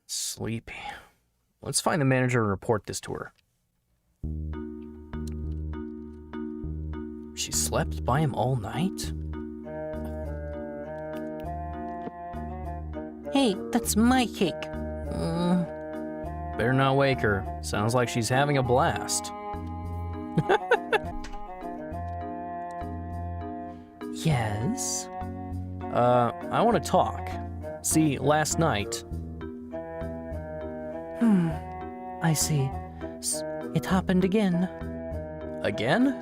Sleepy. Let's find the manager and report this to her. She slept by him all night? Hey, that's my cake. Better not wake her. Sounds like she's having a blast. Yes? I want to talk. See, last night... I see. It happened again. Again?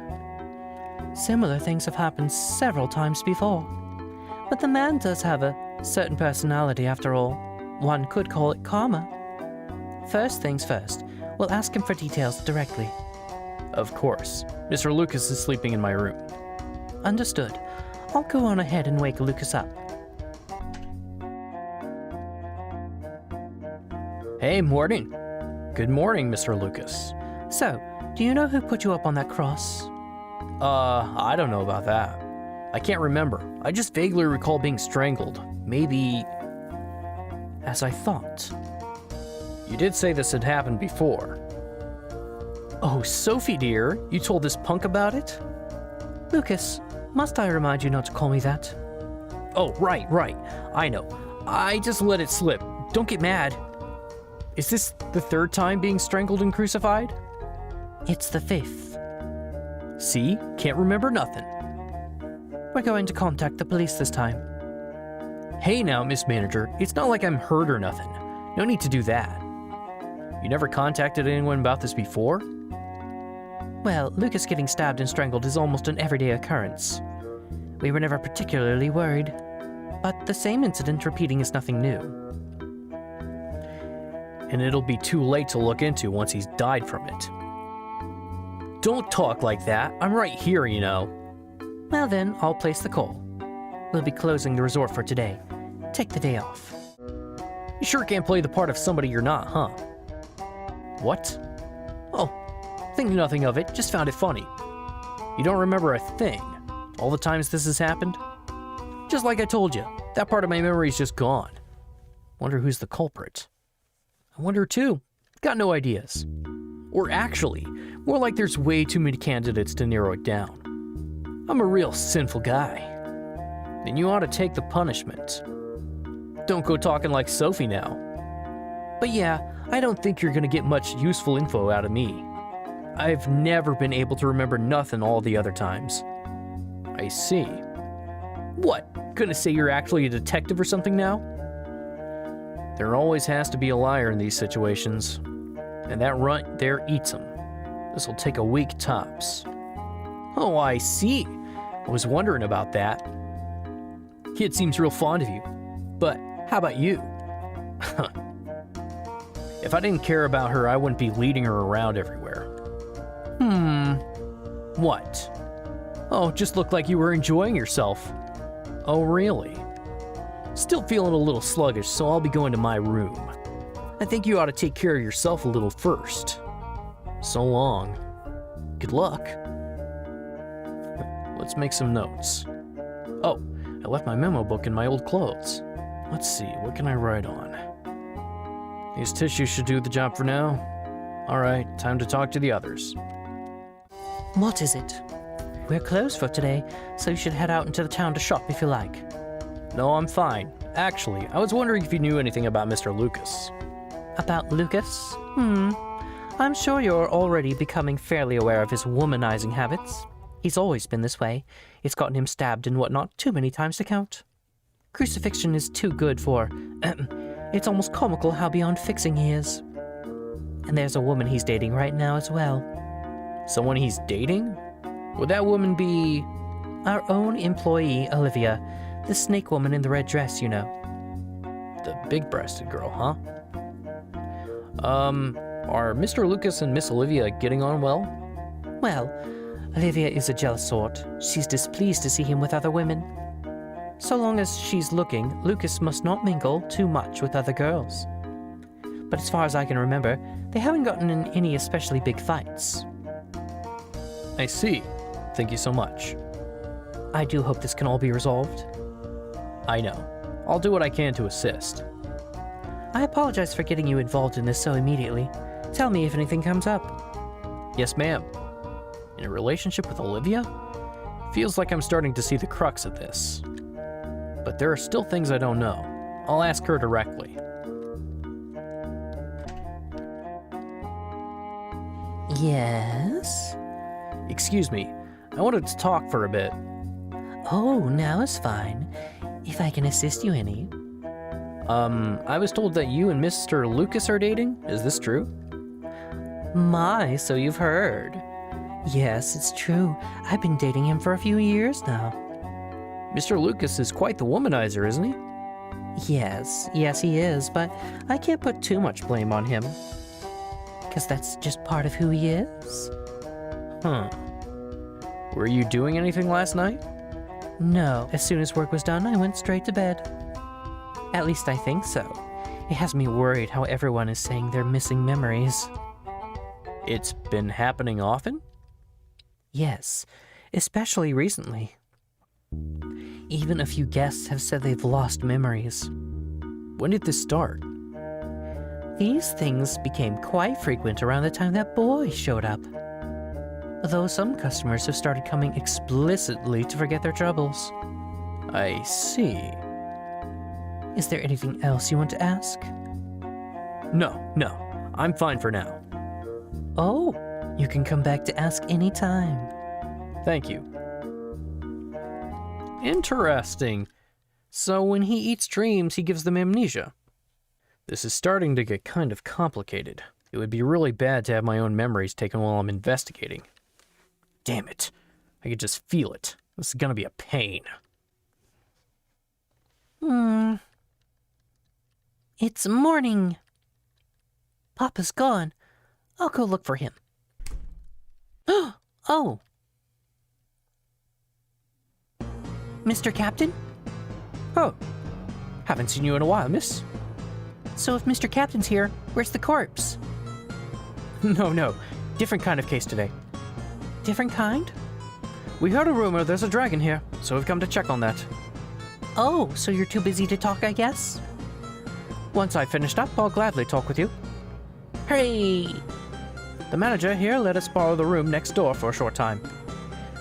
Similar things have happened several times before. But the man does have a certain personality after all. One could call it karma. First things first, we'll ask him for details directly. Of course. Mr. Lucas is sleeping in my room. Understood. I'll go on ahead and wake Lucas up. Hey, morning. Good morning, Mr. Lucas. So, do you know who put you up on that cross? I don't know about that. I can't remember. I just vaguely recall being strangled. Maybe... As I thought. You did say this had happened before. Oh, Sophie dear, you told this punk about it? Lucas, must I remind you not to call me that? Oh, right. I know. I just let it slip. Don't get mad. Is this the third time being strangled and crucified? It's the fifth. See? Can't remember nothing. We're going to contact the police this time. Hey now, Miss Manager, it's not like I'm hurt or nothing. No need to do that. You never contacted anyone about this before? Well, Lucas getting stabbed and strangled is almost an everyday occurrence. We were never particularly worried, but the same incident repeating is nothing new. And it'll be too late to look into once he's died from it. Don't talk like that. I'm right here, you know. Well then, I'll place the call. We'll be closing the resort for today. Take the day off. You sure can't play the part of somebody you're not, huh? What? Oh, think nothing of it. Just found it funny. You don't remember a thing. All the times this has happened? Just like I told you, that part of my memory is just gone. Wonder who's the culprit. I wonder too. Got no ideas. Or actually, more like there's way too many candidates to narrow it down. I'm a real sinful guy. Then you ought to take the punishment. Don't go talking like Sophie now. But yeah, I don't think you're gonna get much useful info out of me. I've never been able to remember nothing all the other times. I see. What? Gonna say you're actually a detective or something now? There always has to be a liar in these situations. And that runt there eats them. This'll take a week tops. Oh, I see. I was wondering about that. Kid seems real fond of you. But how about you? If I didn't care about her, I wouldn't be leading her around everywhere. What? Oh, just looked like you were enjoying yourself. Oh, really? Still feeling a little sluggish, so I'll be going to my room. I think you ought to take care of yourself a little first. So long. Good luck. Let's make some notes. Oh, I left my memo book in my old clothes. Let's see, what can I write on? These tissues should do the job for now. Alright, time to talk to the others. What is it? We're closed for today, so you should head out into the town to shop if you like. No, I'm fine. Actually, I was wondering if you knew anything about Mr. Lucas. About Lucas? I'm sure you're already becoming fairly aware of his womanizing habits. He's always been this way. It's gotten him stabbed and whatnot too many times to count. Crucifixion is too good for... it's almost comical how beyond fixing he is. And there's a woman he's dating right now as well. Someone he's dating? Would that woman be... Our own employee, Olivia. The snake woman in the red dress, you know. The big-breasted girl, huh? Are Mr. Lucas and Miss Olivia getting on well? Well, Olivia is a jealous sort. She's displeased to see him with other women. So long as she's looking, Lucas must not mingle too much with other girls. But as far as I can remember, they haven't gotten in any especially big fights. I see. Thank you so much. I do hope this can all be resolved. I know. I'll do what I can to assist. I apologize for getting you involved in this so immediately. Tell me if anything comes up. Yes, ma'am. In a relationship with Olivia? Feels like I'm starting to see the crux of this. But there are still things I don't know. I'll ask her directly. Yes? Excuse me, I wanted to talk for a bit. Oh, now is fine. If I can assist you any. I was told that you and Mr. Lucas are dating. Is this true? My, so you've heard. Yes, it's true. I've been dating him for a few years now. Mr. Lucas is quite the womanizer, isn't he? Yes, he is, but I can't put too much blame on him. Because that's just part of who he is. Huh. Were you doing anything last night? No, as soon as work was done, I went straight to bed. At least I think so. It has me worried how everyone is saying they're missing memories. It's been happening often? Yes, especially recently. Even a few guests have said they've lost memories. When did this start? These things became quite frequent around the time that boy showed up. Though some customers have started coming explicitly to forget their troubles. I see. Is there anything else you want to ask? No, I'm fine for now. Oh, you can come back to ask any time. Thank you. Interesting. So when he eats dreams, he gives them amnesia. This is starting to get kind of complicated. It would be really bad to have my own memories taken while I'm investigating. Damn it. I could just feel it. This is gonna be a pain. It's morning. Papa's gone. I'll go look for him. Oh. Mr. Captain? Oh, haven't seen you in a while, miss. So if Mr. Captain's here, where's the corpse? No, different kind of case today. Different kind? We heard a rumor there's a dragon here, so we've come to check on that. Oh, so you're too busy to talk, I guess? Once I've finished up, I'll gladly talk with you. Hooray! The manager here let us borrow the room next door for a short time.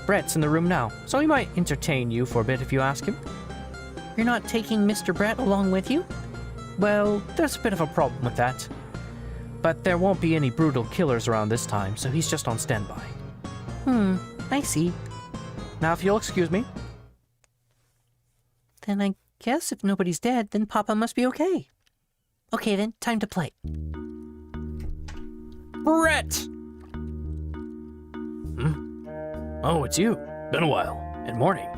Brett's in the room now, so he might entertain you for a bit if you ask him. You're not taking Mr. Brett along with you? Well, there's a bit of a problem with that. But there won't be any brutal killers around this time, so he's just on standby. I see. Now, if you'll excuse me. Then I guess if nobody's dead, then Papa must be okay. Okay then, time to play. Brett! Oh, it's you. Been a while. And morning.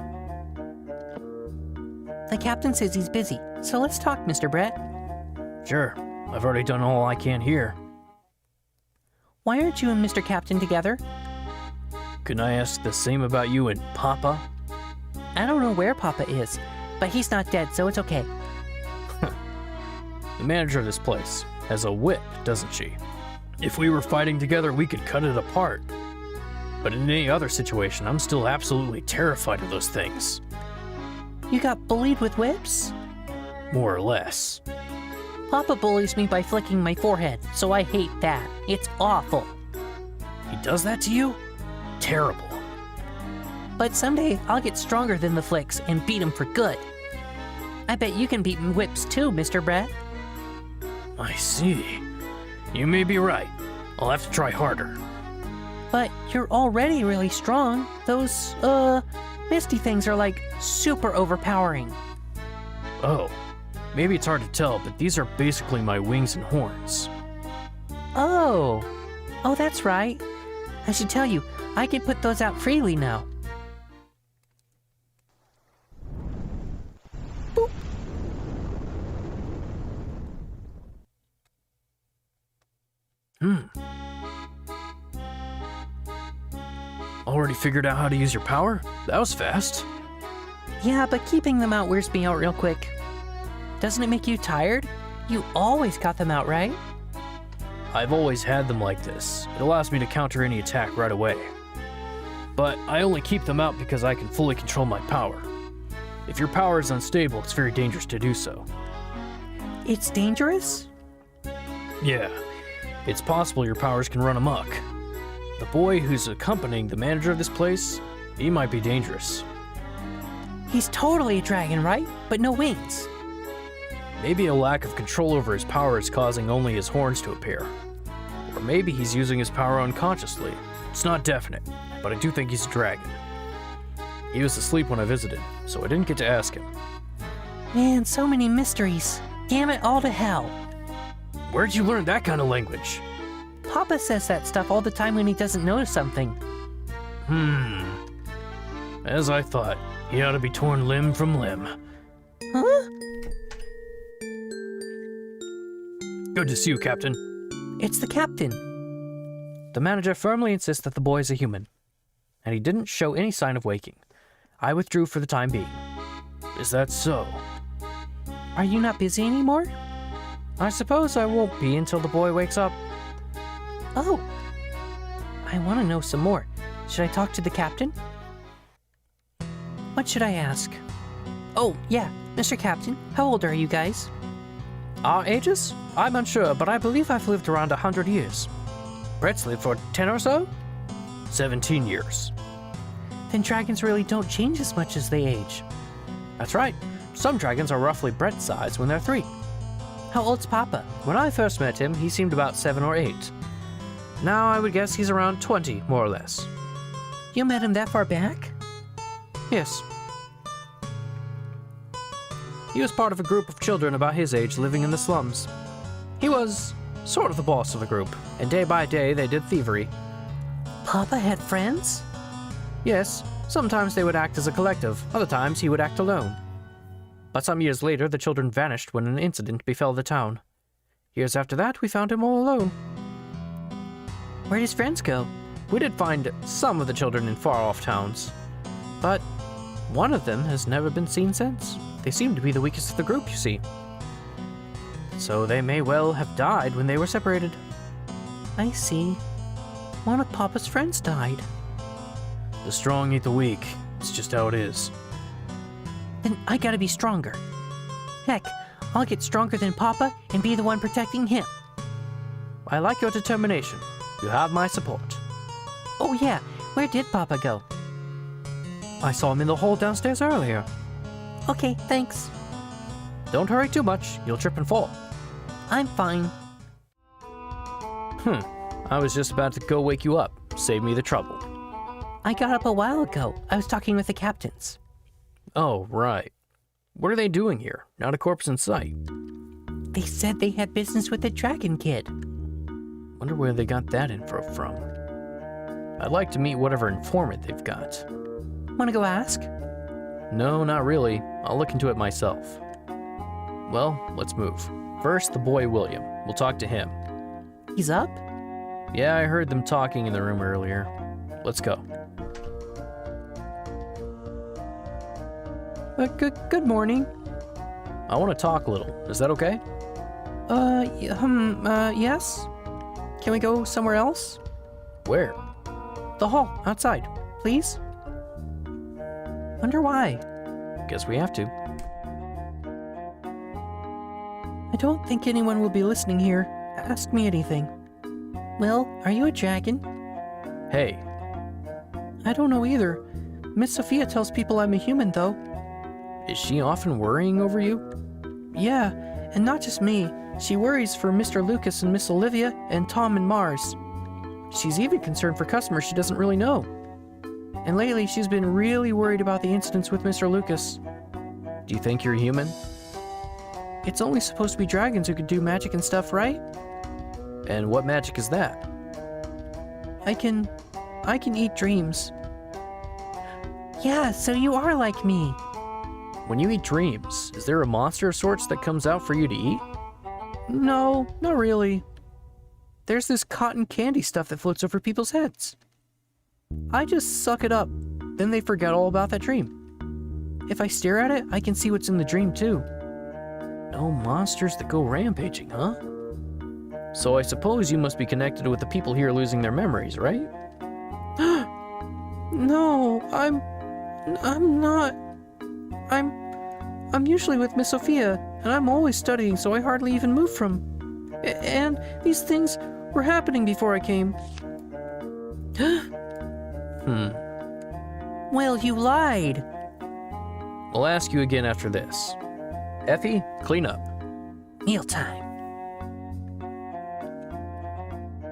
The captain says he's busy, so let's talk, Mr. Brett. Sure. I've already done all I can here. Why aren't you and Mr. Captain together? Can I ask the same about you and Papa? I don't know where Papa is, but he's not dead, so it's okay. The manager of this place has a whip, doesn't she? If we were fighting together, we could cut it apart. But in any other situation, I'm still absolutely terrified of those things. You got bullied with whips? More or less. Papa bullies me by flicking my forehead, so I hate that. It's awful. He does that to you? Terrible. But someday I'll get stronger than the flicks and beat him for good. I bet you can beat whips too, Mr. Brett. I see. You may be right. I'll have to try harder. But you're already really strong. Those, misty things are like super overpowering. Oh, maybe it's hard to tell, but these are basically my wings and horns. Oh, that's right. I should tell you, I can put those out freely now. Boop. Already figured out how to use your power? That was fast. Yeah, but keeping them out wears me out real quick. Doesn't it make you tired? You always got them out, right? I've always had them like this. It allows me to counter any attack right away. But I only keep them out because I can fully control my power. If your power is unstable, it's very dangerous to do so. It's dangerous? Yeah, it's possible your powers can run amok. The boy who's accompanying the manager of this place, he might be dangerous. He's totally a dragon, right? But no wings. Maybe a lack of control over his power is causing only his horns to appear. Or maybe he's using his power unconsciously. It's not definite, but I do think he's a dragon. He was asleep when I visited, so I didn't get to ask him. Man, so many mysteries. Damn it all to hell. Where'd you learn that kind of language? Papa says that stuff all the time when he doesn't know something. As I thought, he ought to be torn limb from limb. Huh? Good to see you, Captain. It's the captain. The manager firmly insists that the boy is a human, and he didn't show any sign of waking. I withdrew for the time being. Is that so? Are you not busy anymore? I suppose I won't be until the boy wakes up. Oh. I want to know some more. Should I talk to the captain? What should I ask? Oh, yeah, Mr. Captain, how old are you guys? Our ages? I'm unsure, but I believe I've lived around 100 years. Brett's lived for 10 or so? 17 years. Then dragons really don't change as much as they age. That's right. Some dragons are roughly Brett's size when they're 3. How old's Papa? When I first met him, he seemed about 7 or 8. Now I would guess he's around 20, more or less. You met him that far back? Yes. He was part of a group of children about his age living in the slums. He was sort of the boss of the group, and day by day they did thievery. Papa had friends? Yes, sometimes they would act as a collective, other times he would act alone. But some years later, the children vanished when an incident befell the town. Years after that, we found him all alone. Where did his friends go? We did find some of the children in far-off towns, but one of them has never been seen since. They seem to be the weakest of the group, you see. So they may well have died when they were separated. I see. One of Papa's friends died. The strong eat the weak. It's just how it is. Then I gotta be stronger. Heck, I'll get stronger than Papa and be the one protecting him. I like your determination. You have my support. Oh yeah, where did Papa go? I saw him in the hall downstairs earlier. Okay, thanks. Don't hurry too much. You'll trip and fall. I'm fine. I was just about to go wake you up. Save me the trouble. I got up a while ago. I was talking with the captains. Oh, right. What are they doing here? Not a corpse in sight. They said they had business with the dragon kid. Wonder where they got that info from. I'd like to meet whatever informant they've got. Wanna go ask? No, not really. I'll look into it myself. Well, let's move. First, the boy William. We'll talk to him. He's up? Yeah, I heard them talking in the room earlier. Let's go. Good morning. I want to talk a little. Is that okay? Yes? Can we go somewhere else? Where? The hall, outside, please? Wonder why. Guess we have to. I don't think anyone will be listening here. Ask me anything. Will, are you a dragon? Hey. I don't know either. Miss Sophia tells people I'm a human, though. Is she often worrying over you? Yeah, and not just me. She worries for Mr. Lucas and Miss Olivia and Tom and Mars. She's even concerned for customers she doesn't really know. And lately, she's been really worried about the incidents with Mr. Lucas. Do you think you're human? It's only supposed to be dragons who could do magic and stuff, right? And what magic is that? I can eat dreams. Yeah, so you are like me. When you eat dreams, is there a monster of sorts that comes out for you to eat? No, not really. There's this cotton candy stuff that floats over people's heads. I just suck it up, then they forget all about that dream. If I stare at it, I can see what's in the dream too. No monsters that go rampaging, huh? So I suppose you must be connected with the people here losing their memories, right? No, I'm not. I'm usually with Miss Sophia, and I'm always studying, so I hardly even move from. And these things were happening before I came. Well, you lied. We'll ask you again after this. Effie, clean up. Mealtime.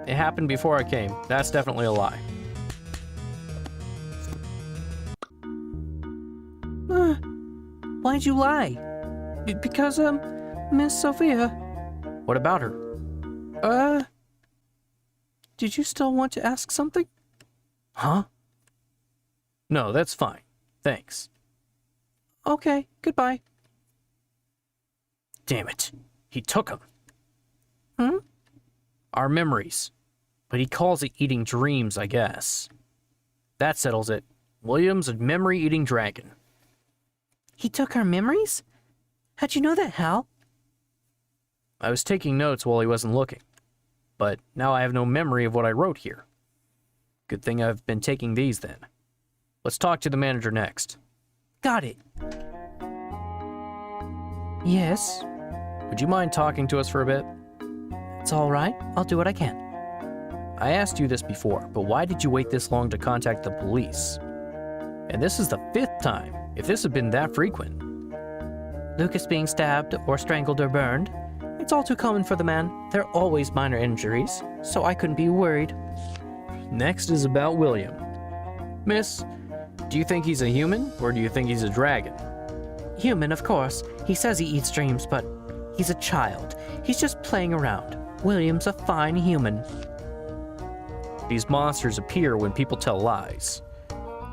It happened before I came. That's definitely a lie. Why'd you lie? Because, Miss Sophia. What about her? Did you still want to ask something? Huh? No, that's fine. Thanks. Okay, goodbye. Damn it. He took them. Our memories. But he calls it eating dreams, I guess. That settles it. William's a memory-eating dragon. He took our memories? How'd you know that, Hal? I was taking notes while he wasn't looking. But now I have no memory of what I wrote here. Good thing I've been taking these then. Let's talk to the manager next. Got it. Yes? Would you mind talking to us for a bit? It's all right. I'll do what I can. I asked you this before, but why did you wait this long to contact the police? And this is the 5th time. If this had been that frequent. Lucas being stabbed or strangled or burned. It's all too common for the man. They're always minor injuries, so I couldn't be worried. Next is about William. Miss, do you think he's a human, or do you think he's a dragon? Human, of course. He says he eats dreams, but he's a child. He's just playing around. William's a fine human. These monsters appear when people tell lies.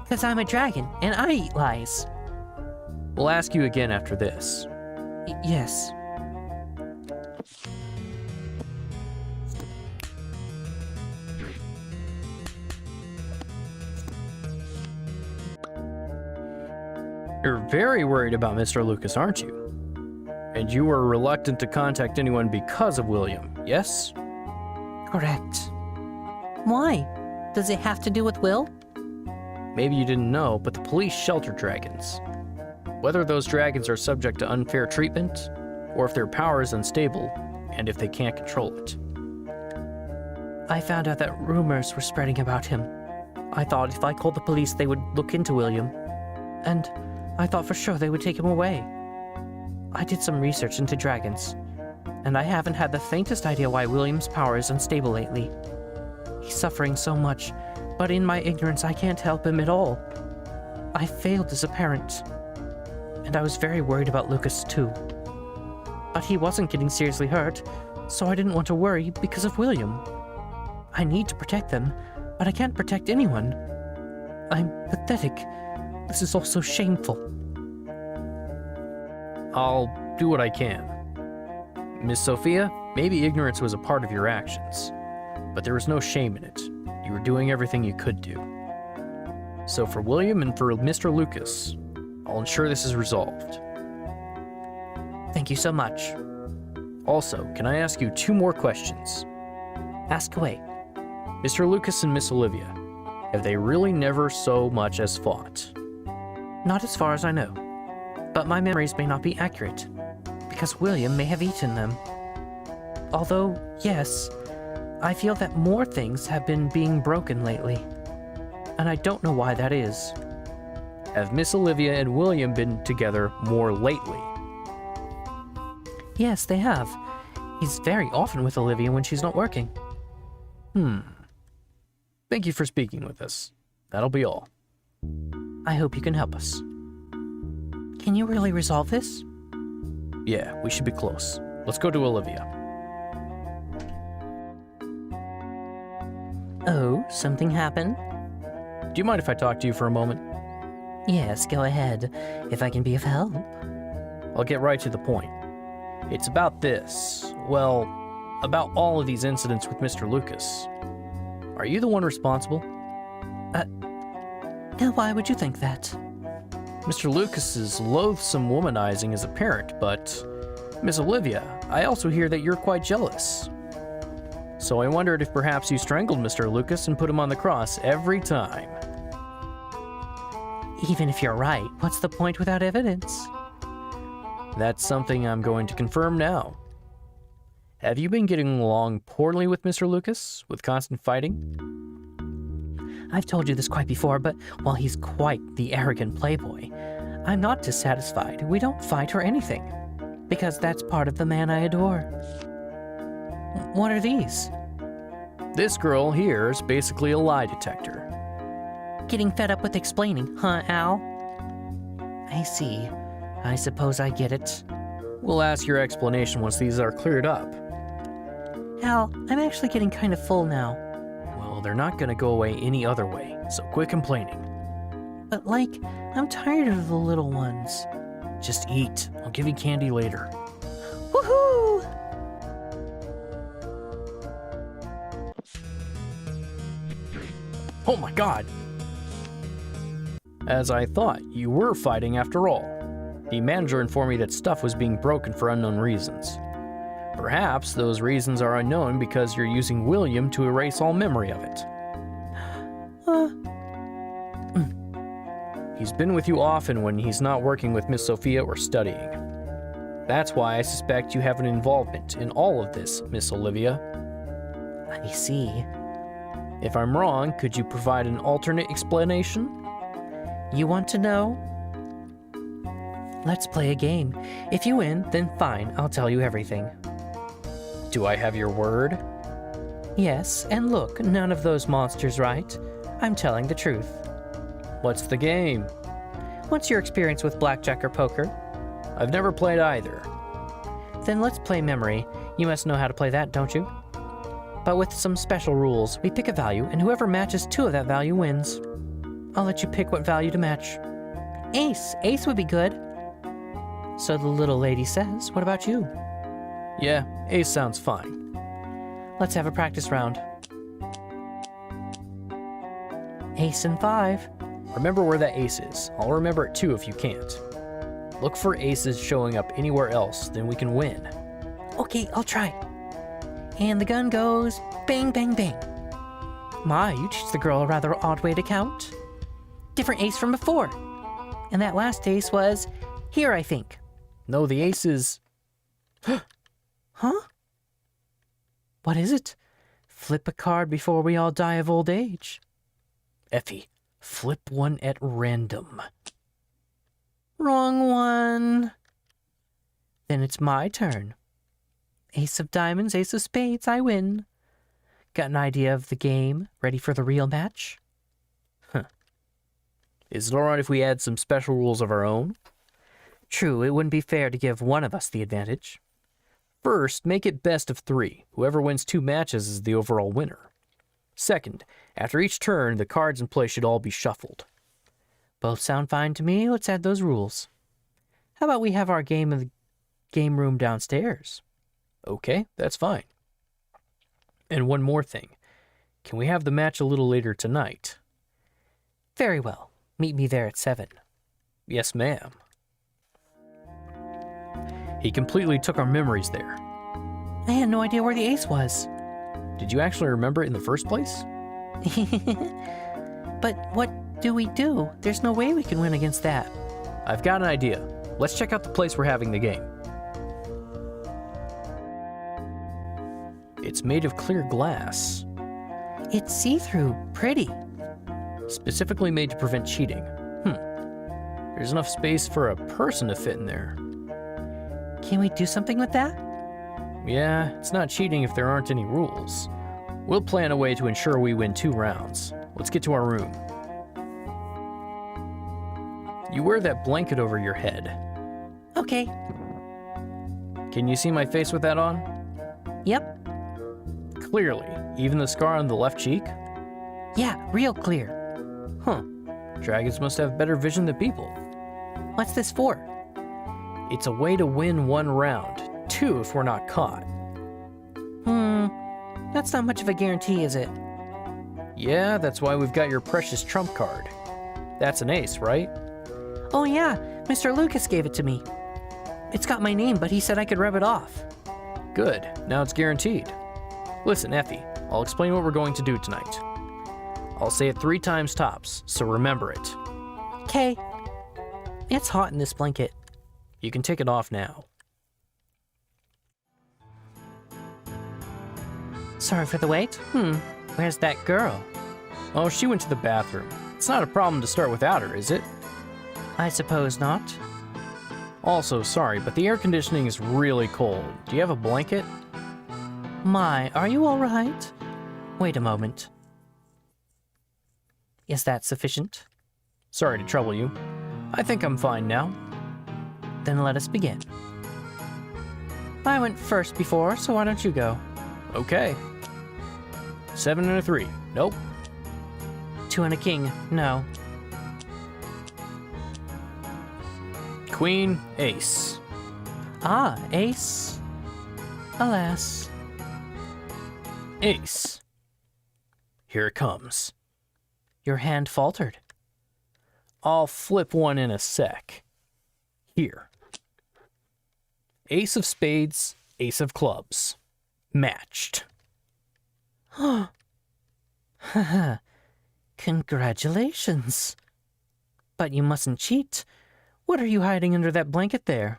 'Cause I'm a dragon, and I eat lies. We'll ask you again after this. Yes. You're very worried about Mr. Lucas, aren't you? And you were reluctant to contact anyone because of William, yes? Correct. Why? Does it have to do with Will? Maybe you didn't know, but the police shelter dragons. Whether those dragons are subject to unfair treatment, or if their power is unstable, and if they can't control it. I found out that rumors were spreading about him. I thought if I called the police, they would look into William. And I thought for sure they would take him away. I did some research into dragons, and I haven't had the faintest idea why William's power is unstable lately. He's suffering so much, but in my ignorance, I can't help him at all. I failed as a parent, and I was very worried about Lucas too. But he wasn't getting seriously hurt, so I didn't want to worry because of William. I need to protect them, but I can't protect anyone. I'm pathetic. This is all so shameful. I'll do what I can. Miss Sophia, maybe ignorance was a part of your actions, but there was no shame in it. You were doing everything you could do. So for William and for Mr. Lucas, I'll ensure this is resolved. Thank you so much. Also, can I ask you 2 more questions? Ask away. Mr. Lucas and Miss Olivia, have they really never so much as fought? Not as far as I know, but my memories may not be accurate, because William may have eaten them. Although, yes, I feel that more things have been being broken lately, and I don't know why that is. Have Miss Olivia and William been together more lately? Yes, they have. He's very often with Olivia when she's not working. Thank you for speaking with us. That'll be all. I hope you can help us. Can you really resolve this? Yeah, we should be close. Let's go to Olivia. Oh, something happened? Do you mind if I talk to you for a moment? Yes, go ahead, if I can be of help. I'll get right to the point. It's about this. Well, about all of these incidents with Mr. Lucas. Are you the one responsible? Now why would you think that? Mr. Lucas is loathsome womanizing as a parent, but Miss Olivia, I also hear that you're quite jealous. So I wondered if perhaps you strangled Mr. Lucas and put him on the cross every time. Even if you're right, what's the point without evidence? That's something I'm going to confirm now. Have you been getting along poorly with Mr. Lucas, with constant fighting? I've told you this quite before, but while he's quite the arrogant playboy, I'm not dissatisfied. We don't fight or anything, because that's part of the man I adore. What are these? This girl here is basically a lie detector. Getting fed up with explaining, huh, Al? I see. I suppose I get it. We'll ask your explanation once these are cleared up. Al, I'm actually getting kind of full now. Well, they're not gonna go away any other way, so quit complaining. But I'm tired of the little ones. Just eat. I'll give you candy later. Woohoo! Oh my god! As I thought, you were fighting after all. The manager informed me that stuff was being broken for unknown reasons. Perhaps those reasons are unknown because you're using William to erase all memory of it. He's been with you often when he's not working with Miss Sophia or studying. That's why I suspect you have an involvement in all of this, Miss Olivia. I see. If I'm wrong, could you provide an alternate explanation? You want to know? Let's play a game. If you win, then fine, I'll tell you everything. Do I have your word? Yes, and look, none of those monsters, right? I'm telling the truth. What's the game? What's your experience with blackjack or poker? I've never played either. Then let's play memory. You must know how to play that, don't you? But with some special rules. We pick a value, and whoever matches 2 of that value wins. I'll let you pick what value to match. Ace! Ace would be good. So the little lady says. What about you? Yeah, ace sounds fine. Let's have a practice round. Ace and 5. Remember where that ace is. I'll remember it too if you can't. Look for aces showing up anywhere else, then we can win. Okay, I'll try. And the gun goes bang, bang, bang. My, you teach the girl a rather odd way to count. Different ace from before. And that last ace was here, I think. No, the ace is... Huh? What is it? Flip a card before we all die of old age. Effie, flip one at random. Wrong one. Then it's my turn. Ace of diamonds, ace of spades, I win. Got an idea of the game? Ready for the real match? Is it alright if we add some special rules of our own? True, it wouldn't be fair to give one of us the advantage. First, make it best of 3. Whoever wins 2 matches is the overall winner. Second, after each turn, the cards in play should all be shuffled. Both sound fine to me. Let's add those rules. How about we have our game in the game room downstairs? Okay, that's fine. And one more thing. Can we have the match a little later tonight? Very well. Meet me there at 7. Yes, ma'am. He completely took our memories there. I had no idea where the ace was. Did you actually remember it in the first place? But what do we do? There's no way we can win against that. I've got an idea. Let's check out the place we're having the game. It's made of clear glass. It's see-through. Pretty. Specifically made to prevent cheating. There's enough space for a person to fit in there. Can we do something with that? Yeah, it's not cheating if there aren't any rules. We'll plan a way to ensure we win 2 rounds. Let's get to our room. You wear that blanket over your head. Okay. Can you see my face with that on? Yep. Clearly. Even the scar on the left cheek? Yeah, real clear. Huh. Dragons must have better vision than people. What's this for? It's a way to win 1 round. 2 if we're not caught. That's not much of a guarantee, is it? Yeah, that's why we've got your precious trump card. That's an ace, right? Oh yeah, Mr. Lucas gave it to me. It's got my name, but he said I could rub it off. Good. Now it's guaranteed. Listen, Effie, I'll explain what we're going to do tonight. I'll say it 3 times tops, so remember it. 'Kay. It's hot in this blanket. You can take it off now. Sorry for the wait. Where's that girl? Oh, she went to the bathroom. It's not a problem to start without her, is it? I suppose not. Also, sorry, but the air conditioning is really cold. Do you have a blanket? My, are you all right? Wait a moment. Is that sufficient? Sorry to trouble you. I think I'm fine now. Then let us begin. I went first before, so why don't you go? Okay. 7 and a 3. Nope. 2 and a king. No. Queen, ace. Ah, ace. Alas. Ace. Here it comes. Your hand faltered. I'll flip one in a sec. Here. Ace of spades, ace of clubs. Matched. Haha. Congratulations. But you mustn't cheat. What are you hiding under that blanket there?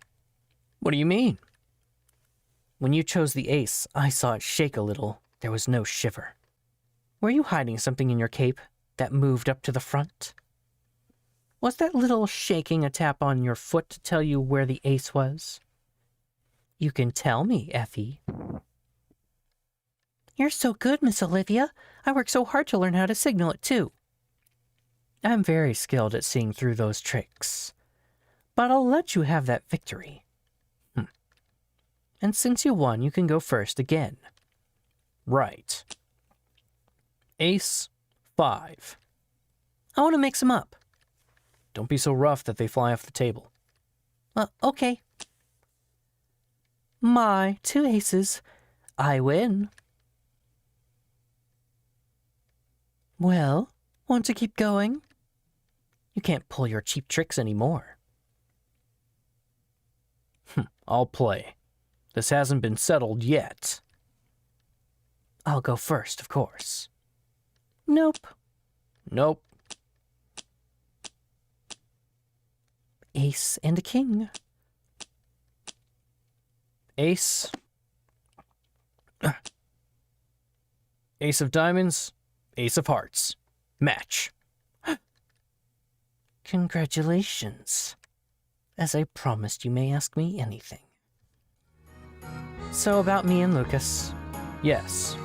What do you mean? When you chose the ace, I saw it shake a little. There was no shiver. Were you hiding something in your cape that moved up to the front? Was that little shaking a tap on your foot to tell you where the ace was? You can tell me, Effie. You're so good, Miss Olivia. I worked so hard to learn how to signal it, too. I'm very skilled at seeing through those tricks. But I'll let you have that victory. And since you won, you can go first again. Right. Ace, 5. I want to mix them up. Don't be so rough that they fly off the table. Okay. My 2 aces. I win. Well, want to keep going? You can't pull your cheap tricks anymore. I'll play. This hasn't been settled yet. I'll go first, of course. Nope. Nope. Ace and a king. Ace. Ace of diamonds, ace of hearts. Match. Congratulations. As I promised, you may ask me anything. So about me and Lucas. Yes.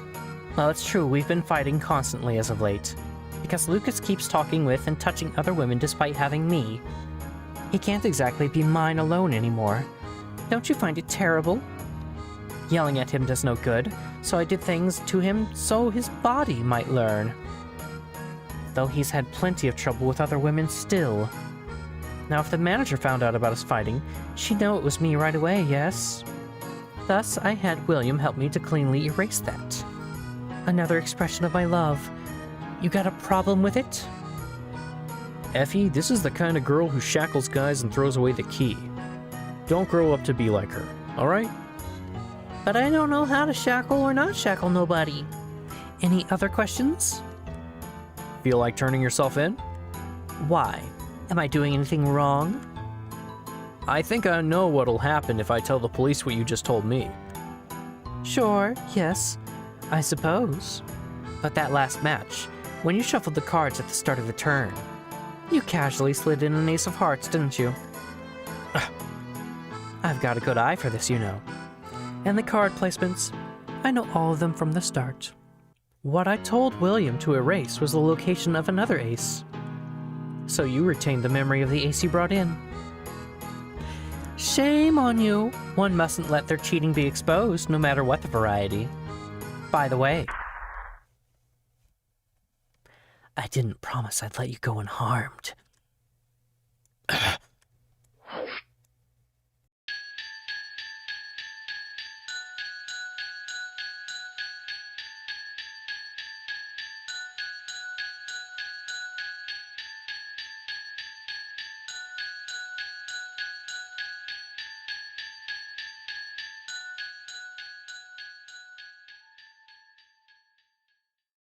Well, it's true, we've been fighting constantly as of late. Because Lucas keeps talking with and touching other women despite having me. He can't exactly be mine alone anymore. Don't you find it terrible? Yelling at him does no good, so I did things to him so his body might learn. Though he's had plenty of trouble with other women still. Now if the manager found out about us fighting, she'd know it was me right away, yes? Thus, I had William help me to cleanly erase that. Another expression of my love. You got a problem with it? Effie, this is the kind of girl who shackles guys and throws away the key. Don't grow up to be like her, alright? But I don't know how to shackle or not shackle nobody. Any other questions? Feel like turning yourself in? Why? Am I doing anything wrong? I think I know what'll happen if I tell the police what you just told me. Sure, yes, I suppose. But that last match, when you shuffled the cards at the start of the turn, you casually slid in an ace of hearts, didn't you? I've got a good eye for this, you know. And the card placements, I know all of them from the start. What I told William to erase was the location of another ace. So you retained the memory of the ace you brought in. Shame on you. One mustn't let their cheating be exposed, no matter what the variety. By the way, I didn't promise I'd let you go unharmed.